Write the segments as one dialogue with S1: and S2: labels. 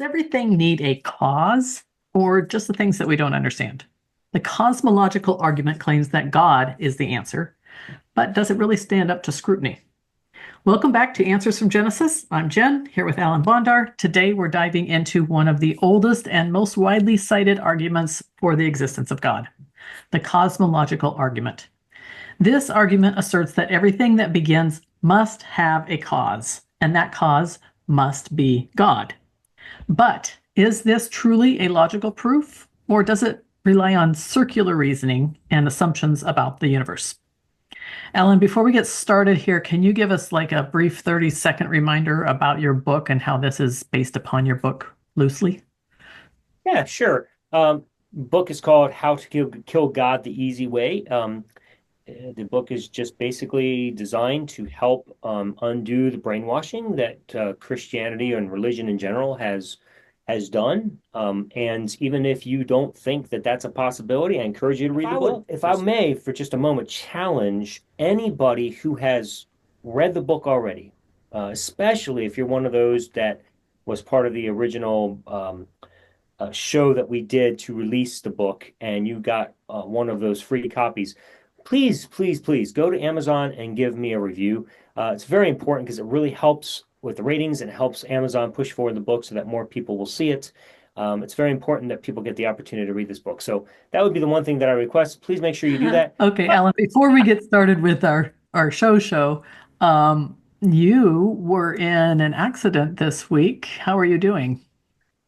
S1: everything need a cause or just the things that we don't understand? The cosmological argument claims that God is the answer, but does it really stand up to scrutiny? Welcome back to Answers from Genesis. I'm Jen, here with Alan Bondar. Today we're diving into one of the oldest and most widely cited arguments for the existence of God, the cosmological argument. This argument asserts that everything that begins must have a cause, and that cause must be God. But is this truly a logical proof, or does it rely on circular reasoning and assumptions about the universe? Alan, before we get started here, can you give us like a brief 30-second reminder about your book and how this is based upon your book loosely?
S2: Yeah, sure. Book is called How to Kill God the Easy Way. The book is just basically designed to help undo the brainwashing that Christianity and religion in general has done. And even if you don't think that that's a possibility, I encourage you to read the book. If I may, for just a moment, challenge anybody who has read the book already, especially if you're one of those that was part of the original show that we did to release the book, and you got one of those free copies. Please, please, please go to Amazon and give me a review. It's very important because it really helps with the ratings and helps Amazon push forward the book so that more people will see it. It's very important that people get the opportunity to read this book. So that would be the one thing that I request. Please make sure you do that.
S1: Okay, Alan, before we get started with our show, you were in an accident this week. How are you doing?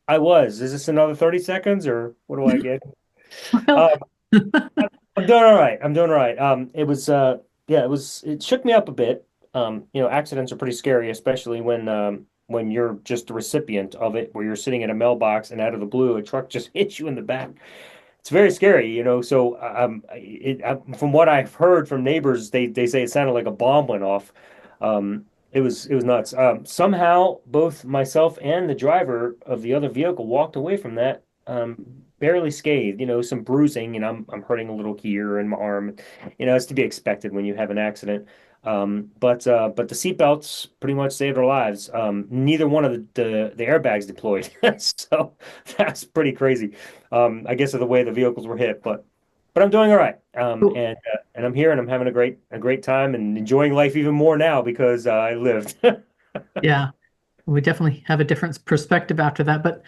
S2: I was. Is this another 30 seconds or what do I get?
S1: Well,
S2: Um, I'm doing all right. I'm doing all right. It shook me up a bit. Accidents are pretty scary, especially when you're just a recipient of it, where you're sitting in a mailbox and out of the blue, a truck just hits you in the back. It's very scary. So from what I've heard from neighbors, they say it sounded like a bomb went off. It was nuts. Somehow, both myself and the driver of the other vehicle walked away from that barely scathed. Some bruising, and I'm hurting a little here in my arm. It's to be expected when you have an accident. But the seatbelts pretty much saved our lives. Neither one of the airbags deployed, so that's pretty crazy. I guess of the way the vehicles were hit, but I'm doing all right. And I'm here and I'm having a great time and enjoying life even more now because I lived.
S1: yeah, we definitely have a different perspective after that. But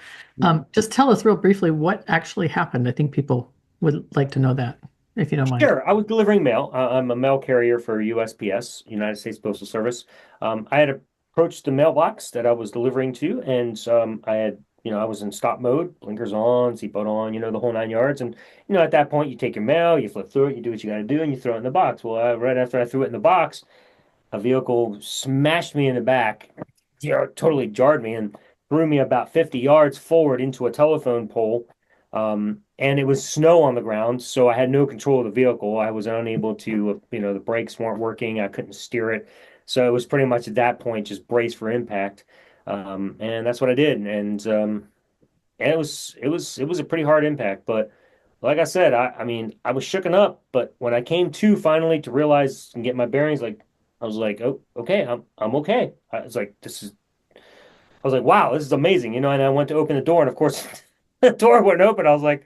S1: just tell us real briefly what actually happened. I think people would like to know that, if you don't mind.
S2: Sure, I was delivering mail. I'm a mail carrier for USPS, United States Postal Service. I had approached the mailbox that I was delivering to, and I was in stop mode, blinkers on, seatbelt on, the whole nine yards. And at that point, you take your mail, you flip through it, you do what you got to do, and you throw it in the box. Well, right after I threw it in the box, a vehicle smashed me in the back, totally jarred me and threw me about 50 yards forward into a telephone pole. And it was snow on the ground, so I had no control of the vehicle. I was unable to, the brakes weren't working. I couldn't steer it. So it was pretty much at that point just brace for impact. And that's what I did. And it was a pretty hard impact. But like I said, I mean, I was shooken up, but when I came to finally to realize and get my bearings, like I was like, oh, okay, I'm okay. I was like, I was like, wow, this is amazing, and I went to open the door, and of course, the door wouldn't open. I was like,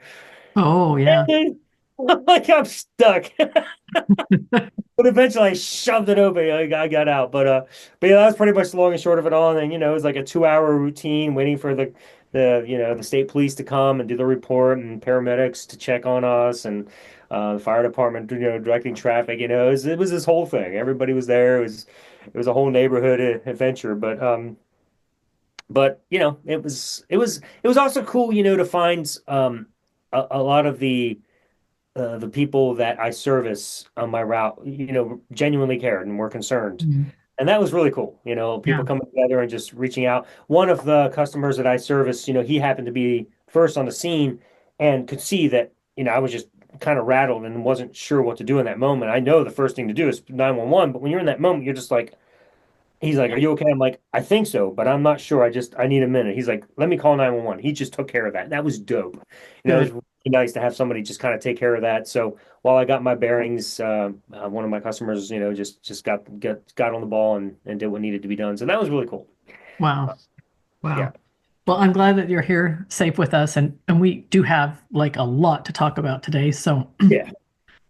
S1: Oh, yeah.
S2: hey, like I'm stuck. But eventually I shoved it open. I got out. But yeah, that was pretty much the long and short of it all. And then, it was like a 2 hour routine waiting for the state police to come and do the report and paramedics to check on us and the fire department, directing traffic. It was this whole thing. Everybody was there. It was a whole neighborhood adventure. But it was also cool, to find a lot of the people that I service on my route, genuinely cared and were concerned.
S1: Mhm.
S2: And that was really cool. People
S1: Yeah.
S2: coming together and just reaching out. One of the customers that I service, he happened to be first on the scene and could see that, I was just kind of rattled and wasn't sure what to do in that moment. I know the first thing to do is 911, but when you're in that moment, you're just like, he's like, "Are you okay?" I'm like, "I think so, but I'm not sure. I need a minute." He's like, "Let me call 911." He just took care of that. That was dope. It was
S1: Good.
S2: really nice to have somebody just kind of take care of that. So while I got my bearings, one of my customers, just got on the ball and did what needed to be done. So that was really cool.
S1: Wow.
S2: Yeah.
S1: Wow. Well, I'm glad that you're here safe with us, and we do have like a lot to talk about today. So
S2: Yeah.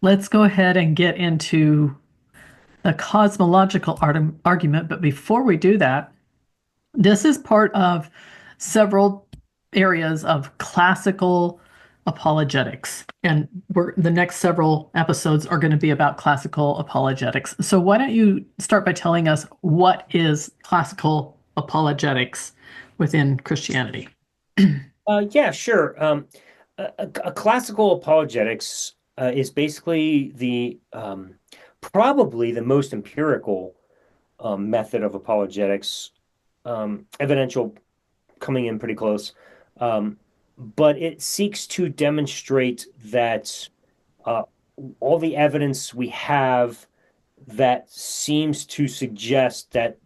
S1: let's go ahead and get into the cosmological argument. But before we do that, this is part of several areas of classical apologetics. And the next several episodes are going to be about classical apologetics. So why don't you start by telling us what is classical apologetics within Christianity?
S2: Yeah, sure. A classical apologetics is basically the probably the most empirical method of apologetics. Evidential coming in pretty close, um, but it seeks to demonstrate that uh, all the evidence we have that seems to suggest that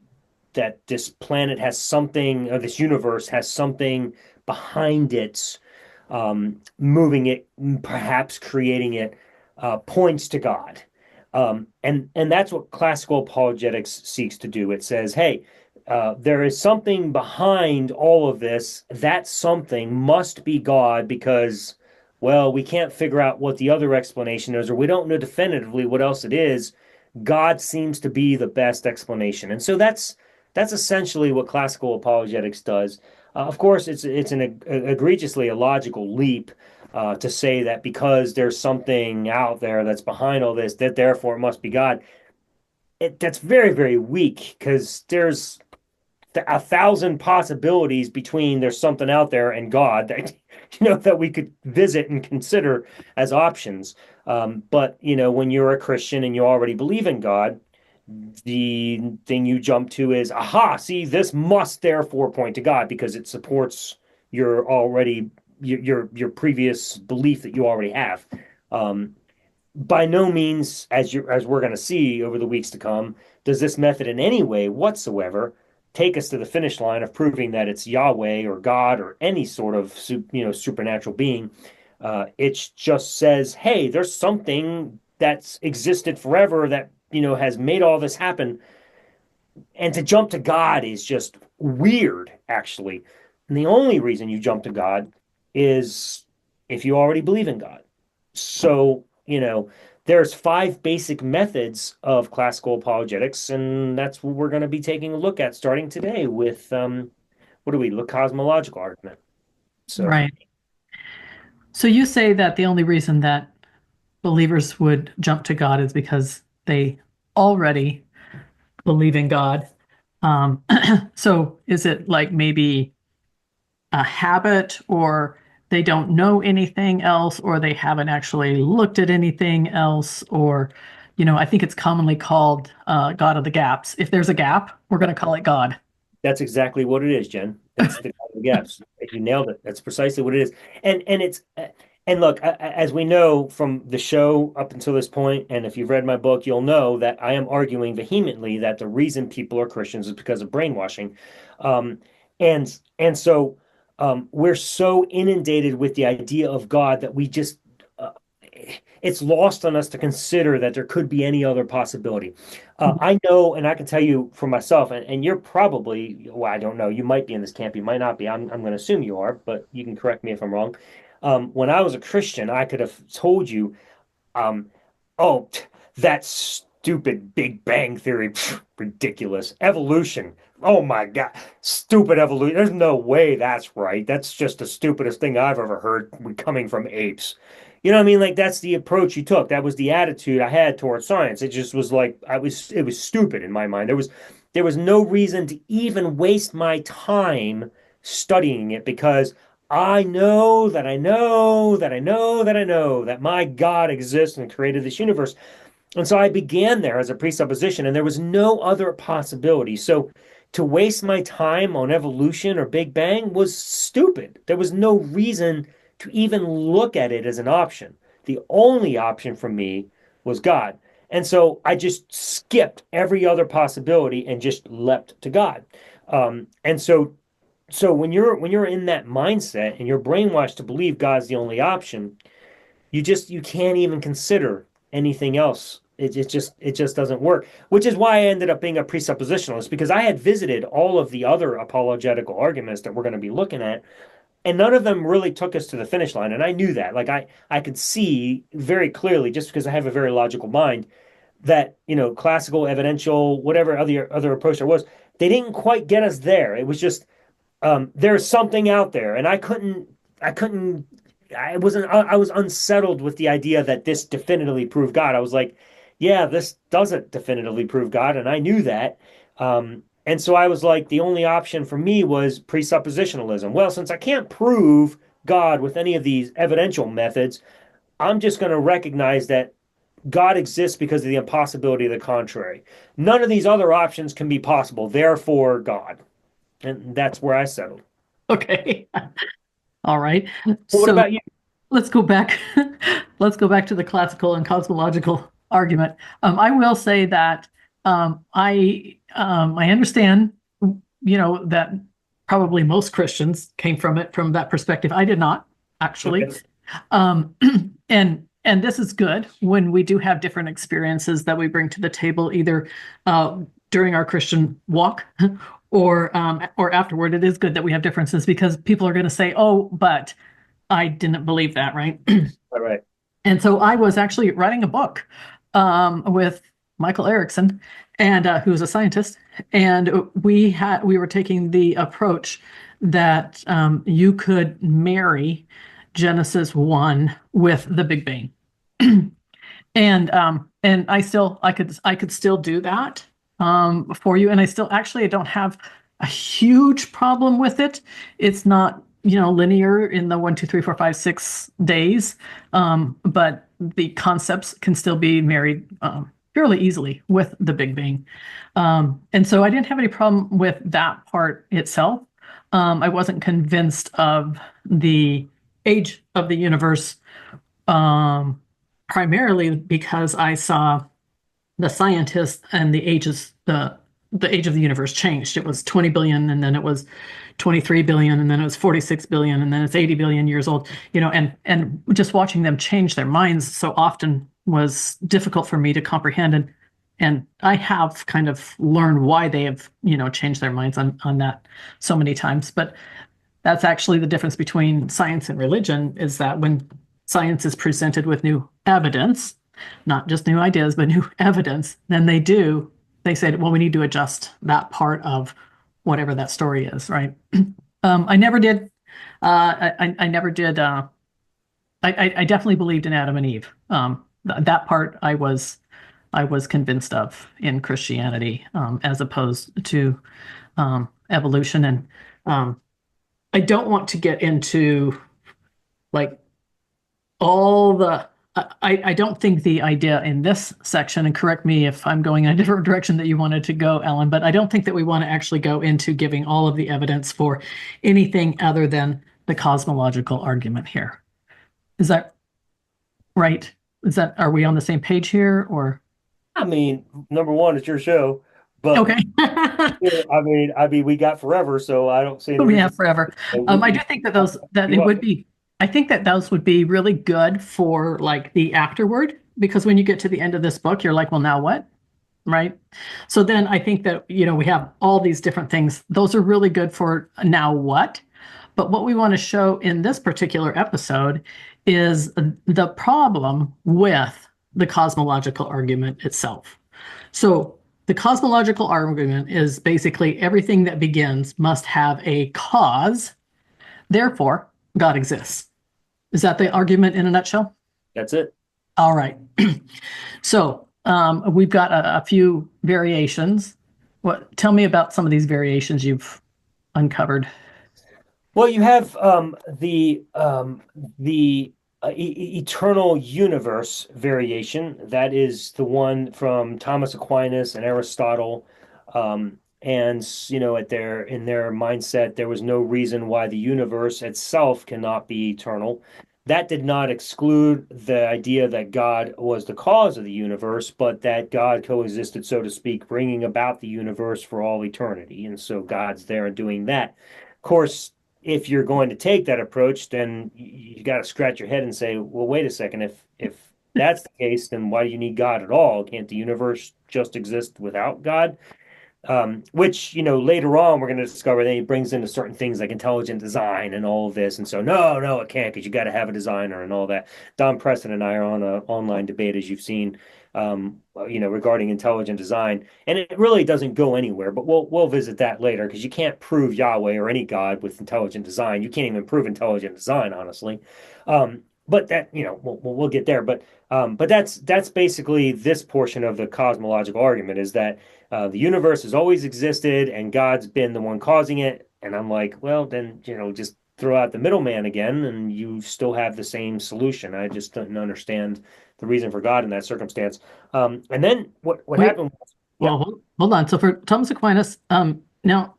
S2: this planet has something, or this universe has something behind it, moving it, perhaps creating it, points to God. And that's what classical apologetics seeks to do. It says, hey, there is something behind all of this. That something must be God because, well, we can't figure out what the other explanation is, or we don't know definitively what else it is. God seems to be the best explanation. And so that's essentially what classical apologetics does. Of course, it's an egregiously illogical leap to say that because there's something out there that's behind all this, that therefore it must be God. That's very, very weak because there's a thousand possibilities between there's something out there and God that that we could visit and consider as options. But when you're a Christian and you already believe in God, the thing you jump to is, aha, see, this must therefore point to God because it supports your already your previous belief that you already have. Um, by no means, as we're going to see over the weeks to come, does this method in any way whatsoever take us to the finish line of proving that it's Yahweh or God or any sort of supernatural being. It just says, hey, there's something that's existed forever that has made all this happen, and to jump to God is just weird, actually. And the only reason you jump to God is if you already believe in God. So, there's five basic methods of classical apologetics, and that's what we're going to be taking a look at starting today with what do we look cosmological argument. So
S1: Right. So you say that the only reason that believers would jump to God is because they already believe in God. Um, so is it like maybe a habit, or they don't know anything else, or they haven't actually looked at anything else, or, I think it's commonly called God of the gaps. If there's a gap, we're going to call it God.
S2: that's exactly what it is, Jen. It's the gaps. You nailed it. That's precisely what it is. And it's and look, as we know from the show up until this point, and if you've read my book, you'll know that I am arguing vehemently that the reason people are Christians is because of brainwashing, um, and so we're so inundated with the idea of God that we just it's lost on us to consider that there could be any other possibility. I know, and I can tell you for myself, and you're probably, well, I don't know, you might be in this camp, you might not be. I'm going to assume you are, but you can correct me if I'm wrong. When I was a Christian, I could have told you, um, oh, that stupid Big Bang Theory, ridiculous. Evolution. Oh my God, stupid evolution. There's no way that's right. That's just the stupidest thing I've ever heard coming from apes. You know what I mean? Like that's the approach you took. That was the attitude I had towards science. It just was like it was stupid in my mind. There was no reason to even waste my time studying it because I know that I know that I know that I know that my God exists and created this universe. And so I began there as a presupposition, and there was no other possibility. So to waste my time on evolution or Big Bang was stupid. There was no reason to even look at it as an option. The only option for me was God. And so I just skipped every other possibility and just leapt to God. And so when you're in that mindset and you're brainwashed to believe God's the only option, you can't even consider anything else it just doesn't work. Which is why I ended up being a presuppositionalist, because I had visited all of the other apologetical arguments that we're going to be looking at, and none of them really took us to the finish line. And I knew that. Like I could see very clearly, just because I have a very logical mind, that classical, evidential, whatever other approach there was, they didn't quite get us there. It was just there's something out there, and I couldn't, I was unsettled with the idea that this definitively proved God. I was like, yeah, this doesn't definitively prove God, and I knew that. And so I was like, the only option for me was presuppositionalism. Well, since I can't prove God with any of these evidential methods, I'm just going to recognize that God exists because of the impossibility of the contrary. None of these other options can be possible, therefore, God. And that's where I settled.
S1: Okay. All right.
S2: Well, what
S1: So
S2: about you?
S1: let's go back. Let's go back to the classical and cosmological argument. I will say that I understand, that probably most Christians came from it from that perspective. I did not actually,
S2: Okay.
S1: um, and this is good when we do have different experiences that we bring to the table, either during our Christian walk or afterward. It is good that we have differences because people are going to say, "Oh, but I didn't believe that," right?
S2: All right.
S1: And so I was actually writing a book with Michael Erickson, and who's a scientist, and we were taking the approach that you could marry Genesis 1 with the Big Bang. And I could still do that for you, and I don't have a huge problem with it. It's not linear in the 1, 2, 3, 4, 5, 6 days, but the concepts can still be married fairly easily with the Big Bang. And so I didn't have any problem with that part itself. I wasn't convinced of the age of the universe, um, primarily because I saw the scientists and the age of the universe changed. It was 20 billion, and then it was 23 billion, and then it was 46 billion, and then it's 80 billion years old. And just watching them change their minds so often was difficult for me to comprehend. And I have kind of learned why they have changed their minds on that so many times. But that's actually the difference between science and religion, is that when science is presented with new evidence, not just new ideas, but new evidence, then they say, well, we need to adjust that part of whatever that story is, right? I never did. I never did. I definitely believed in Adam and Eve. That part I was convinced of in Christianity, as opposed to evolution. And I don't want to get into like all the I don't think the idea in this section, and correct me if I'm going in a different direction that you wanted to go, Ellen, but I don't think that we want to actually go into giving all of the evidence for anything other than the cosmological argument here. Is that right? Are we on the same page here, or?
S2: I mean, number one, it's your show, but
S1: Okay.
S2: I mean, we got forever, so I don't see any
S1: We
S2: reason.
S1: have forever. I do think that
S2: You
S1: it
S2: up.
S1: would be, I think that those would be really good for like the afterward, because when you get to the end of this book, you're like, well, now what? Right? So then I think that, we have all these different things. Those are really good for now what? But what we want to show in this particular episode is the problem with the cosmological argument itself. So the cosmological argument is basically everything that begins must have a cause, therefore, God exists. Is that the argument in a nutshell?
S2: That's it.
S1: All right. So we've got a few variations. Tell me about some of these variations you've uncovered.
S2: Well, you have the eternal universe variation. That is the one from Thomas Aquinas and Aristotle. And in their mindset, there was no reason why the universe itself cannot be eternal. That did not exclude the idea that God was the cause of the universe, but that God coexisted, so to speak, bringing about the universe for all eternity. And so God's there doing that. Of course, if you're going to take that approach, then you got to scratch your head and say, well, wait a second. If that's the case, then why do you need God at all? Can't the universe just exist without God? Which, later on we're going to discover that he brings into certain things like intelligent design and all of this. And so, no, it can't because you got to have a designer and all that. Don Preston and I are on an online debate, as you've seen, regarding intelligent design. And it really doesn't go anywhere, but we'll visit that later because you can't prove Yahweh or any God with intelligent design. You can't even prove intelligent design, honestly. But that, we'll get there. But that's basically this portion of the cosmological argument is that the universe has always existed and God's been the one causing it. And I'm like, well, then, just throw out the middleman again and you still have the same solution. I just didn't understand the reason for God in that circumstance. And then what
S1: Wait,
S2: happened was, yeah,
S1: well, hold on. So for Thomas Aquinas, now,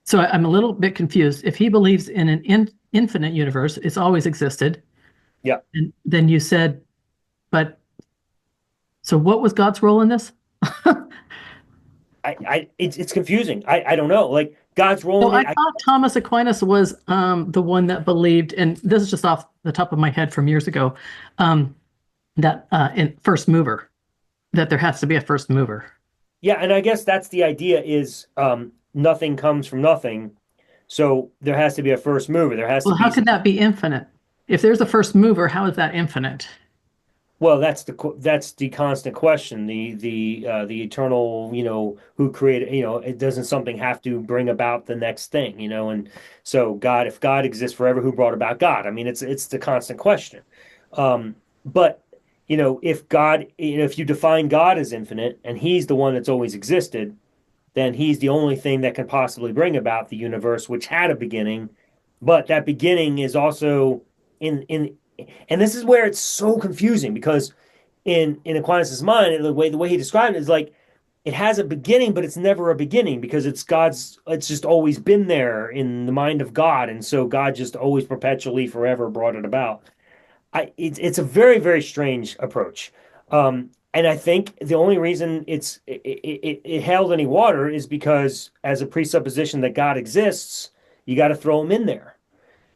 S1: so I'm a little bit confused. If he believes in an infinite universe, it's always existed.
S2: yeah.
S1: And then you said, but so what was God's role in this?
S2: It's confusing. I don't know. Like God's role
S1: So
S2: in
S1: I
S2: it.
S1: thought Thomas Aquinas was the one that believed, and this is just off the top of my head from years ago, that in first mover, that there has to be a first mover.
S2: Yeah, and I guess that's the idea is nothing comes from nothing. So there has to be a first mover. There has to
S1: Well, how
S2: be
S1: could that be infinite? If there's a first mover, how is that infinite?
S2: well, that's the constant question. The eternal, who created, it doesn't something have to bring about the next thing, and so God, if God exists forever, who brought about God? I mean, it's the constant question. But if God, if you define God as infinite and he's the one that's always existed, then he's the only thing that can possibly bring about the universe, which had a beginning, but that beginning is also in and this is where it's so confusing because in Aquinas's mind, the way he described it is like it has a beginning, but it's never a beginning because it's just always been there in the mind of God, and so God just always perpetually forever brought it about. It's a very, very strange approach. And I think the only reason it held any water is because as a presupposition that God exists, you got to throw him in there.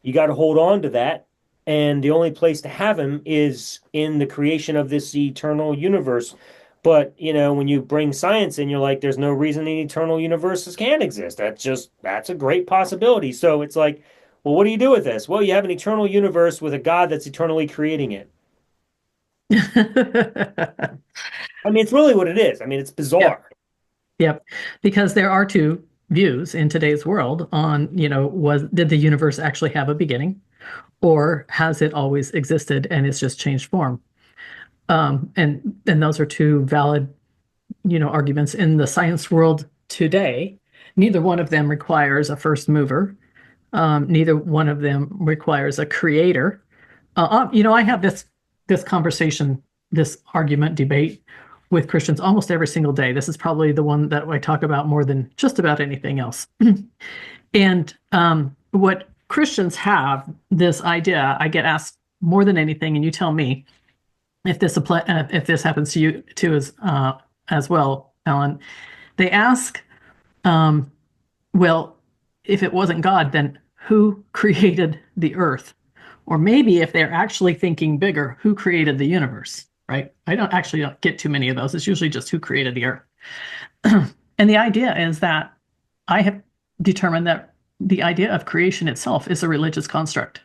S2: You got to hold on to that. And the only place to have him is in the creation of this eternal universe. But, when you bring science in, you're like, there's no reason the eternal universes can exist. That's a great possibility. So it's like, well, what do you do with this? Well, you have an eternal universe with a God that's eternally creating it. I mean, it's really what it is. I mean, it's
S1: Yep,
S2: bizarre.
S1: yep. Because there are two views in today's world on, did the universe actually have a beginning, or has it always existed and it's just changed form? And those are two valid, arguments in the science world today. Neither one of them requires a first mover. Neither one of them requires a creator. I have this conversation, this argument debate with Christians almost every single day. This is probably the one that I talk about more than just about anything else. And what Christians have this idea, I get asked more than anything, and you tell me if this happens to you too as well, Alan. They ask, well, if it wasn't God, then who created the earth? Or maybe if they're actually thinking bigger, who created the universe, right? I don't get too many of those. It's usually just who created the earth. And the idea is that I have determined that the idea of creation itself is a religious construct.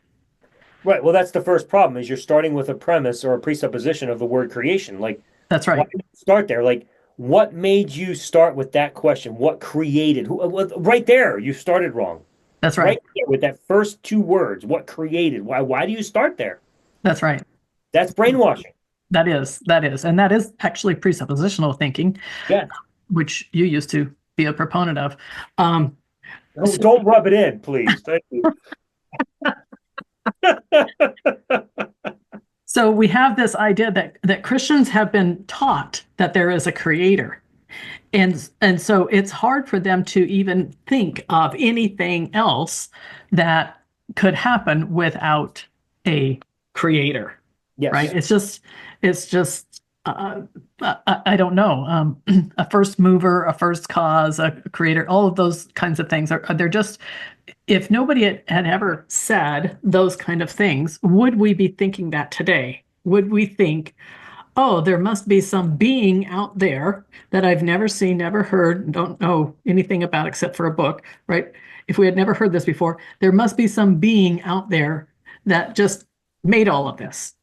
S2: Right. Well, that's the first problem is you're starting with a premise or a presupposition of the word creation. Like,
S1: That's
S2: why
S1: right.
S2: did you start there? Like, what made you start with that question? What created? Right there, you started wrong.
S1: That's
S2: Right
S1: right.
S2: there with that first two words. What created? Why do you start there?
S1: That's right.
S2: That's brainwashing.
S1: That is. And that is actually presuppositional thinking,
S2: Yeah.
S1: which you used to be a proponent of. Um,
S2: Don't rub it in, please. Thank you.
S1: so we have this idea that Christians have been taught that there is a creator. And so it's hard for them to even think of anything else that could happen without a creator, right?
S2: Yes.
S1: It's just I don't know, a first mover, a first cause, a creator, all of those kinds of things they're just, if nobody had ever said those kind of things, would we be thinking that today? would we think, oh, there must be some being out there that I've never seen, never heard, don't know anything about except for a book, right? If we had never heard this before, there must be some being out there that just made all of this.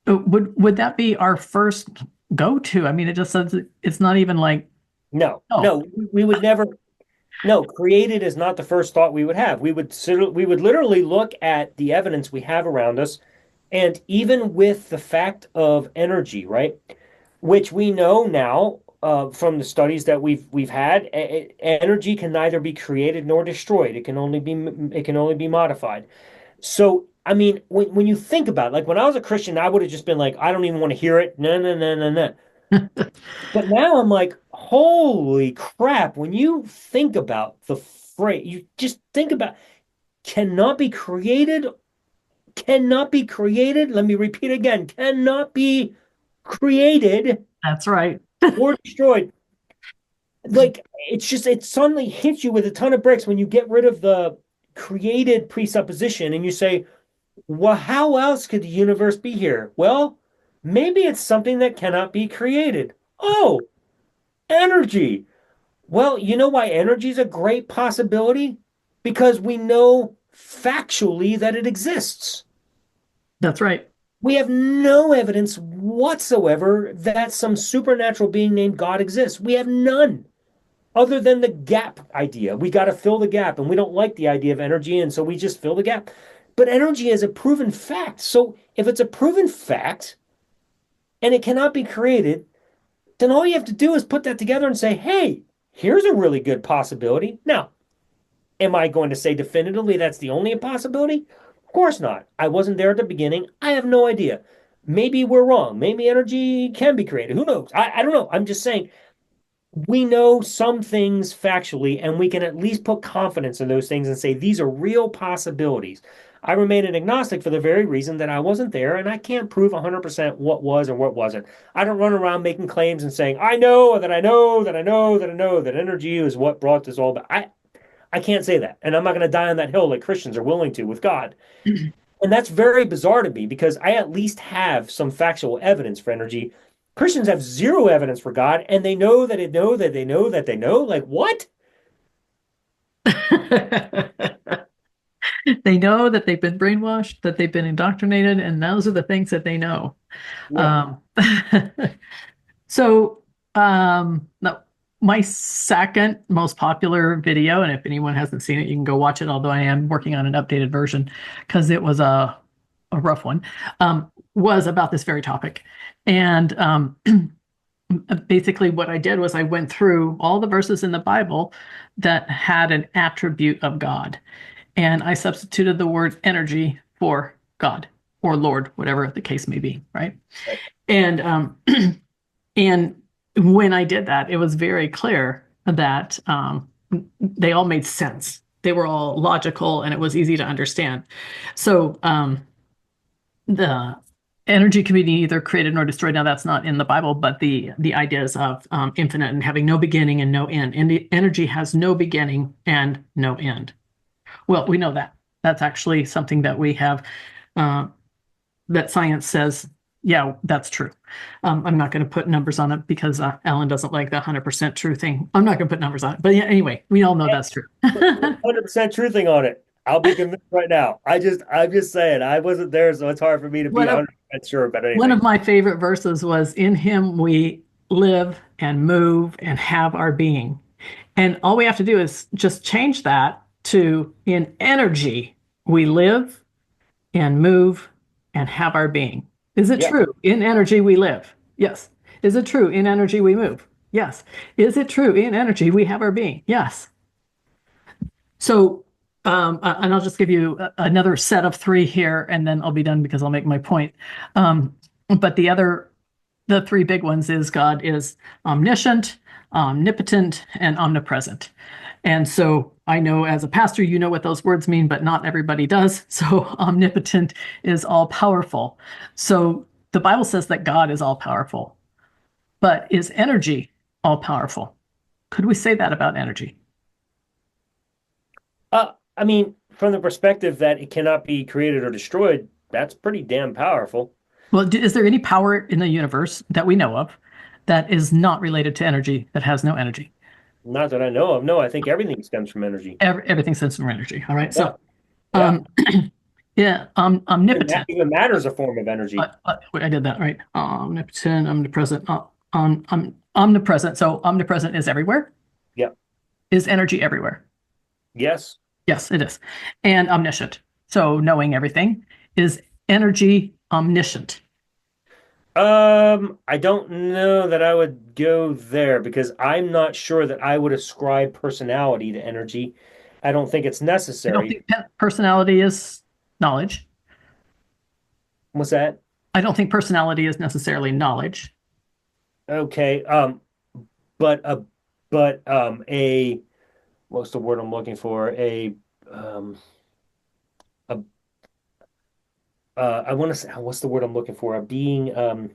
S1: Would that be our first go-to? I mean, it just says it's not even like,
S2: No,
S1: oh,
S2: no, we would never. No, created is not the first thought we would have. We would literally look at the evidence we have around us, and even with the fact of energy, right, which we know now from the studies that we've had, energy can neither be created nor destroyed. It can only be modified. So, I mean, when you think about it, like when I was a Christian, I would have just been like, I don't even want to hear it. No, no, no, no, no. But now I'm like, holy crap, when you think about the phrase, you just think about cannot be created, cannot be created. Let me repeat again, cannot be created
S1: that's right.
S2: or destroyed. Like it suddenly hits you with a ton of bricks when you get rid of the created presupposition and you say, well, how else could the universe be here? Well, maybe it's something that cannot be created. Oh, energy. Well, you know why energy is a great possibility? Because we know factually that it exists.
S1: That's right.
S2: We have no evidence whatsoever that some supernatural being named God exists. We have none other than the gap idea. We got to fill the gap, and we don't like the idea of energy, and so we just fill the gap. But energy is a proven fact. So if it's a proven fact and it cannot be created, then all you have to do is put that together and say, hey, here's a really good possibility. Now, am I going to say definitively that's the only possibility? Of course not. I wasn't there at the beginning. I have no idea. Maybe we're wrong. Maybe energy can be created. Who knows? I don't know. I'm just saying we know some things factually, and we can at least put confidence in those things and say these are real possibilities. I remain an agnostic for the very reason that I wasn't there and I can't prove 100% what was and what wasn't. I don't run around making claims and saying, I know that I know that I know that I know that energy is what brought this all back. I can't say that. And I'm not going to die on that hill like Christians are willing to with God. And that's very bizarre to me because I at least have some factual evidence for energy. Christians have zero evidence for God, and they know that they know that they know that they know. Like, what?
S1: They know that they've been brainwashed, that they've been indoctrinated, and those are the things that they know.
S2: Yeah.
S1: Um, so, no, my second most popular video, and if anyone hasn't seen it, you can go watch it, although I am working on an updated version because it was a rough one, was about this very topic. And basically, what I did was I went through all the verses in the Bible that had an attribute of God. And I substituted the word energy for God or Lord, whatever the case may be, right?
S2: Right.
S1: And and when I did that, it was very clear that they all made sense. They were all logical, and it was easy to understand. So the energy can be neither created nor destroyed. Now that's not in the Bible, but the ideas of infinite and having no beginning and no end. And the energy has no beginning and no end. Well, we know that. That's actually something that we have, that science says, yeah, that's true. I'm not going to put numbers on it because Alan doesn't like the 100% true thing. I'm not going to put numbers on it. But yeah, anyway, we all know that's true.
S2: 100% truthing on it. I'll be convinced right now. I'm just saying, I wasn't there, so it's hard for me to be
S1: One of,
S2: 100% sure about
S1: one
S2: anything.
S1: of my favorite verses was, in him we live and move and have our being. And all we have to do is just change that to, in energy we live and move and have our being. Is it
S2: Yeah.
S1: true? In energy we live? Yes. Is it true? In energy we move? Yes. Is it true? In energy we have our being? Yes. So, and I'll just give you another set of three here, and then I'll be done because I'll make my point. But the three big ones is God is omniscient, omnipotent, and omnipresent. And so I know as a pastor, you know what those words mean, but not everybody does. So omnipotent is all powerful. So the Bible says that God is all powerful, but is energy all powerful? Could we say that about energy?
S2: I mean, from the perspective that it cannot be created or destroyed, that's pretty damn powerful.
S1: Well, is there any power in the universe that we know of that is not related to energy, that has no energy?
S2: Not that I know of. No, I think everything stems from energy.
S1: Everything stems from energy. All right.
S2: Yeah,
S1: So,
S2: yeah.
S1: um, yeah, omnipotent.
S2: Even matter is a form of energy.
S1: I did that right. Omnipotent, omnipresent, omnipresent. So omnipresent is everywhere.
S2: Yeah.
S1: Is energy everywhere?
S2: Yes.
S1: Yes, it is. And omniscient. So knowing everything. Is energy omniscient?
S2: I don't know that I would go there because I'm not sure that I would ascribe personality to energy. I don't think it's
S1: I don't
S2: necessary.
S1: think personality is knowledge.
S2: What's that?
S1: I don't think personality is necessarily knowledge.
S2: Okay. But a a what's the word I'm looking for? Um a I want to say what's the word I'm looking for? A being um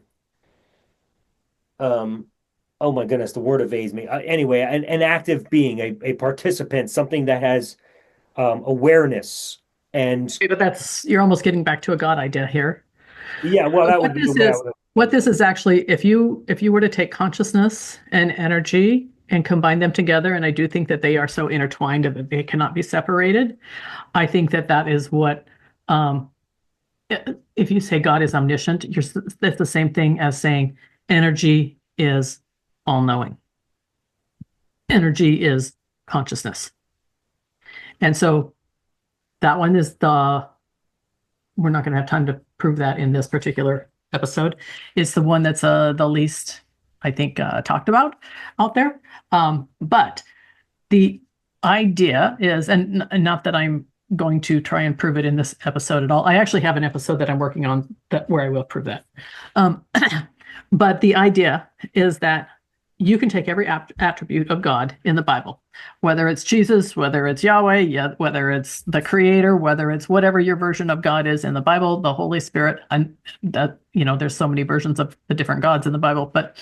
S2: oh my goodness, the word evades me. Anyway, an active being, a participant, something that has awareness and
S1: Okay, but you're almost getting back to a God idea here.
S2: yeah, well,
S1: So
S2: that would be the way I would
S1: what
S2: have.
S1: this is actually, if you were to take consciousness and energy and combine them together, and I do think that they are so intertwined that they cannot be separated. I think that that is what, um, if you say God is omniscient, that's the same thing as saying energy is all knowing. Energy is consciousness. And so that one is we're not going to have time to prove that in this particular episode. It's the one that's the least, I think, talked about out there. But the idea is, and not that I'm going to try and prove it in this episode at all. I actually have an episode that I'm working on where I will prove that. Um, but the idea is that you can take every attribute of God in the Bible, whether it's Jesus, whether it's Yahweh, whether it's the Creator, whether it's whatever your version of God is in the Bible, the Holy Spirit, and that, there's so many versions of the different gods in the Bible, but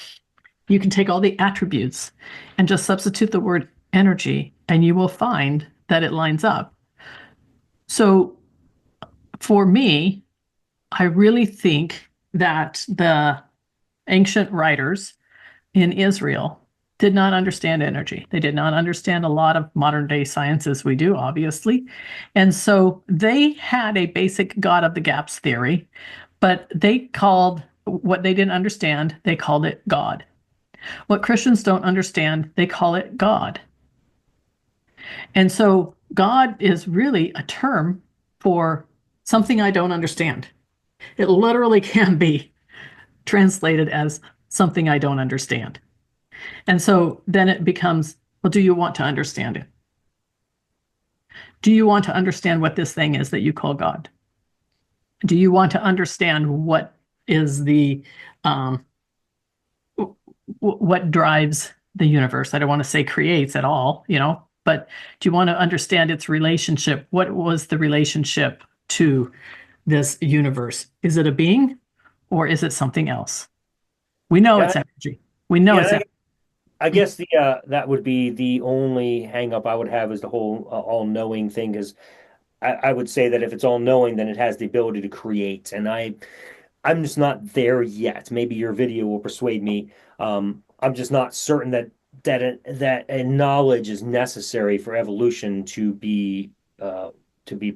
S1: you can take all the attributes and just substitute the word energy, and you will find that it lines up. So for me, I really think that the ancient writers in Israel did not understand energy. They did not understand a lot of modern day sciences we do, obviously. And so they had a basic God of the gaps theory, but they called what they didn't understand, they called it God. What Christians don't understand, they call it God. And so God is really a term for something I don't understand. It literally can be translated as something I don't understand. And so then it becomes, well, do you want to understand it? Do you want to understand what this thing is that you call God? Do you want to understand what is what drives the universe? I don't want to say creates at all, but do you want to understand its relationship? What was the relationship to this universe? Is it a being or is it something else? We know
S2: Yeah,
S1: it's energy. We know
S2: yeah.
S1: it's energy.
S2: I guess the that would be the only hang up I would have is the whole all-knowing thing, because I would say that if it's all-knowing, then it has the ability to create, and I'm just not there yet. Maybe your video will persuade me. I'm just not certain that a knowledge is necessary for evolution to be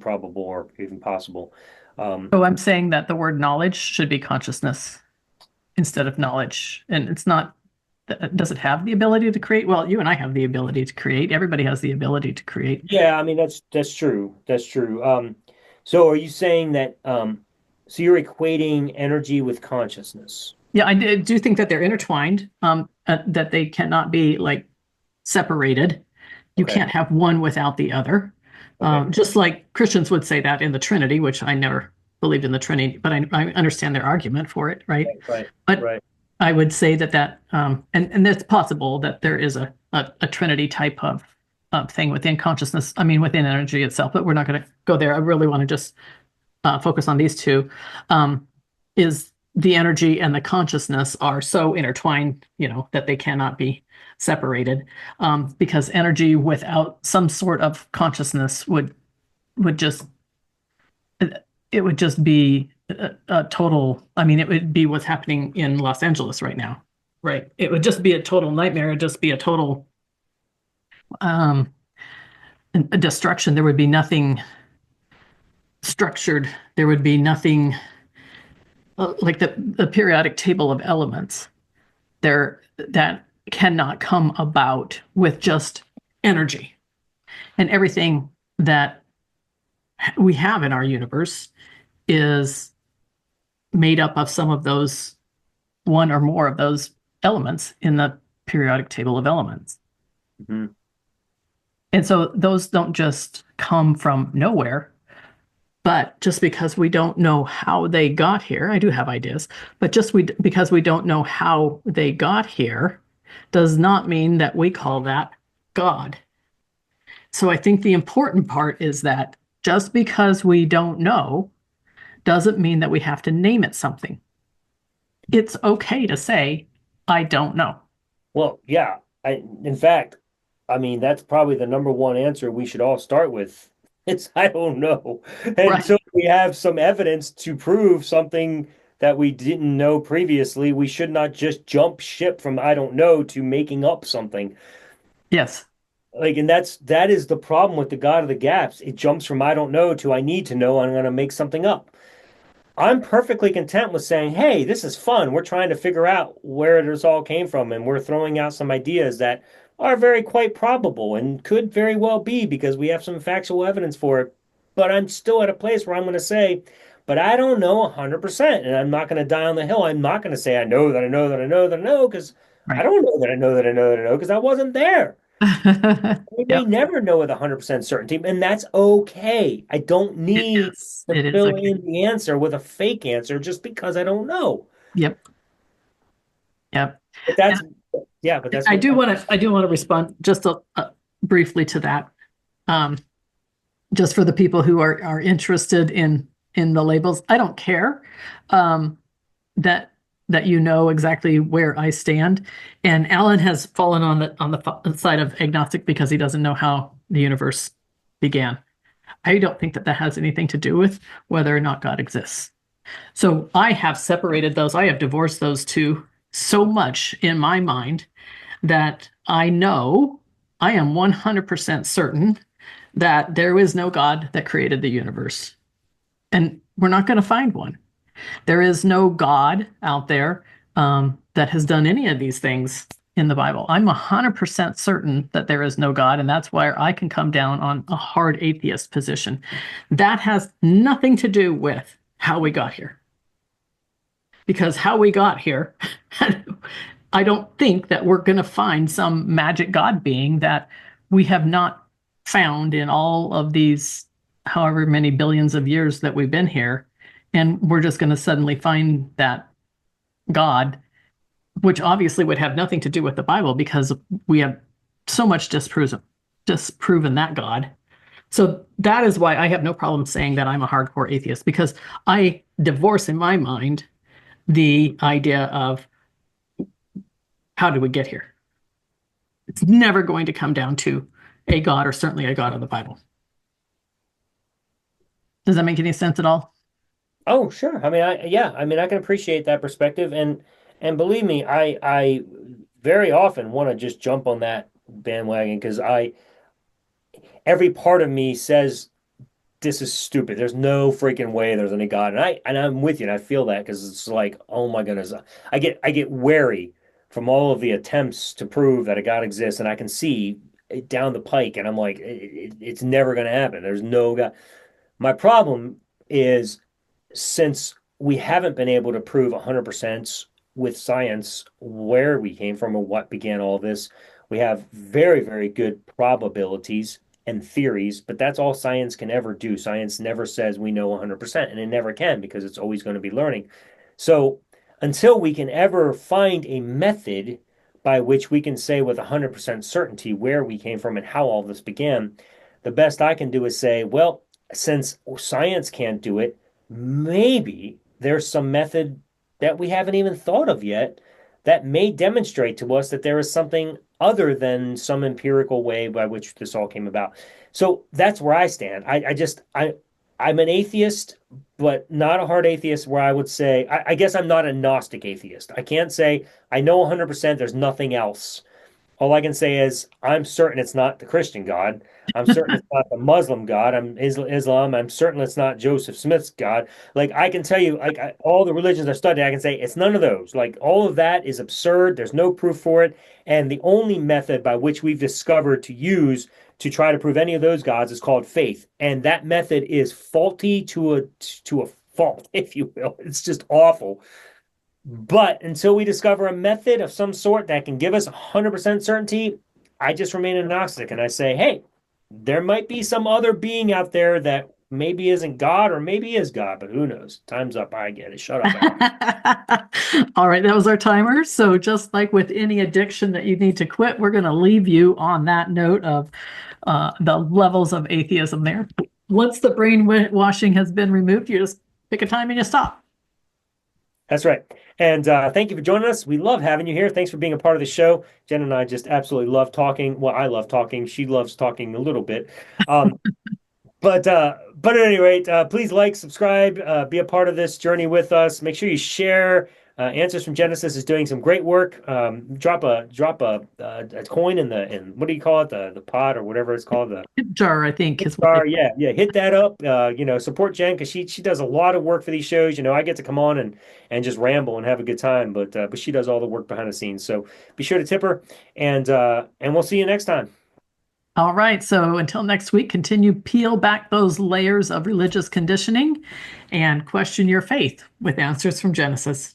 S2: probable or even possible.
S1: So I'm saying that the word knowledge should be consciousness instead of knowledge. And it's not, does it have the ability to create? Well, you and I have the ability to create. Everybody has the ability to create.
S2: Yeah, I mean that's true. That's true. So are you saying that so you're equating energy with consciousness?
S1: Yeah, do think that they're intertwined, that they cannot be like separated. You
S2: Okay.
S1: can't have one without the other.
S2: Okay.
S1: Just like Christians would say that in the Trinity, which I never believed in the Trinity, but I understand their argument for it, right?
S2: Right.
S1: But
S2: Right.
S1: I would say and it's possible that there is a Trinity type of thing within consciousness, I mean, within energy itself, but we're not going to go there. I really want to just focus on these two. Is the energy and the consciousness are so intertwined, that they cannot be separated, because energy without some sort of consciousness would just it would just be a total, I mean, it would be what's happening in Los Angeles right now, right? It would just be a total nightmare. It'd just be a total um, a destruction. There would be nothing structured. There would be nothing like the periodic table of elements there that cannot come about with just energy. And everything that we have in our universe is made up of some of those, one or more of those elements in the periodic table of elements.
S2: Mhm.
S1: And so those don't just come from nowhere, but just because we don't know how they got here, I do have ideas, but because we don't know how they got here does not mean that we call that God. So I think the important part is that just because we don't know doesn't mean that we have to name it something. It's okay to say, I don't know.
S2: Well, yeah. In fact, I mean, that's probably the number one answer we should all start with. It's I don't know.
S1: Right.
S2: Until we have some evidence to prove something that we didn't know previously, we should not just jump ship from I don't know to making up something.
S1: Yes.
S2: Like, and that is the problem with the God of the gaps. It jumps from I don't know to I need to know. I'm going to make something up. I'm perfectly content with saying, hey, this is fun. We're trying to figure out where this all came from, and we're throwing out some ideas that are very quite probable and could very well be because we have some factual evidence for it. But I'm still at a place where I'm going to say, but I don't know 100%, and I'm not going to die on the hill. I'm not going to say I know that I know that I know that I know because I
S1: Right.
S2: don't know that I know that I know that I know because I wasn't there. We may
S1: Yep.
S2: never know with 100% certainty, and that's okay. I don't
S1: It
S2: need
S1: is.
S2: to
S1: It is
S2: fill
S1: okay.
S2: in the answer with a fake answer just because I don't know.
S1: Yep. Yep.
S2: But
S1: And
S2: that's, yeah, but that's what,
S1: I do want to respond just briefly to that. Um, just for the people who are interested in the labels, I don't care um, that that you know exactly where I stand. And Alan has fallen on the side of agnostic because he doesn't know how the universe began. I don't think that that has anything to do with whether or not God exists. So I have separated those. I have divorced those two so much in my mind that I know I am 100% certain that there is no God that created the universe. And we're not going to find one. There is no God out there that has done any of these things in the Bible. I'm 100% certain that there is no God, and that's why I can come down on a hard atheist position. That has nothing to do with how we got here. Because how we got here, I don't think that we're going to find some magic God being that we have not found in all of these however many billions of years that we've been here. And we're just going to suddenly find that God, which obviously would have nothing to do with the Bible because we have so much disproven that God. So that is why I have no problem saying that I'm a hardcore atheist because I divorce in my mind the idea of how did we get here? It's never going to come down to a God or certainly a God of the Bible. Does that make any sense at all?
S2: oh, sure. I mean, yeah, I mean, I can appreciate that perspective. And believe me, I very often want to just jump on that bandwagon because every part of me says, this is stupid. There's no freaking way there's any God. And I'm with you and I feel that because it's like, oh my goodness. I get wary from all of the attempts to prove that a God exists and I can see it down the pike and I'm like, it's never going to happen. There's no God. My problem is since we haven't been able to prove 100% with science where we came from or what began all this, we have very, very good probabilities and theories, but that's all science can ever do. Science never says we know 100%, and it never can because it's always going to be learning. So until we can ever find a method by which we can say with 100% certainty where we came from and how all this began, the best I can do is say, well, since science can't do it, maybe there's some method that we haven't even thought of yet that may demonstrate to us that there is something other than some empirical way by which this all came about. So that's where I stand. I I'm an atheist, but not a hard atheist where I would say, I guess I'm not a Gnostic atheist. I can't say I know 100% there's nothing else. All I can say is I'm certain it's not the Christian God. I'm certain it's not the Muslim God. I'm Islam. I'm certain it's not Joseph Smith's God. Like I can tell you, like all the religions I've studied, I can say it's none of those. Like all of that is absurd. There's no proof for it. And the only method by which we've discovered to use to try to prove any of those gods is called faith. And that method is faulty to a fault, if you will. It's just awful. But until we discover a method of some sort that can give us 100% certainty, I just remain agnostic and I say, hey, there might be some other being out there that maybe isn't God or maybe is God, but who knows? Time's up. I get it. Shut up, Al.
S1: All right, that was our timer. So just like with any addiction that you need to quit, we're going to leave you on that note of the levels of atheism there. Once the brainwashing has been removed, you just pick a time and you stop.
S2: That's right. And thank you for joining us. We love having you here. Thanks for being a part of the show. Jen and I just absolutely love talking. Well, I love talking. She loves talking a little bit. Um, but at any rate, please like, subscribe, be a part of this journey with us. Make sure you share. Answers from Genesis is doing some great work. Drop a coin in what do you call it, the pot or whatever it's called, the
S1: Tip jar, I think, is what they
S2: star. Yeah, hit that up. Support Jen because she does a lot of work for these shows. I get to come on and just ramble and have a good time, but she does all the work behind the scenes. So be sure to tip her, and we'll see you next time.
S1: All right. So until next week, continue peel back those layers of religious conditioning and question your faith with answers from Genesis.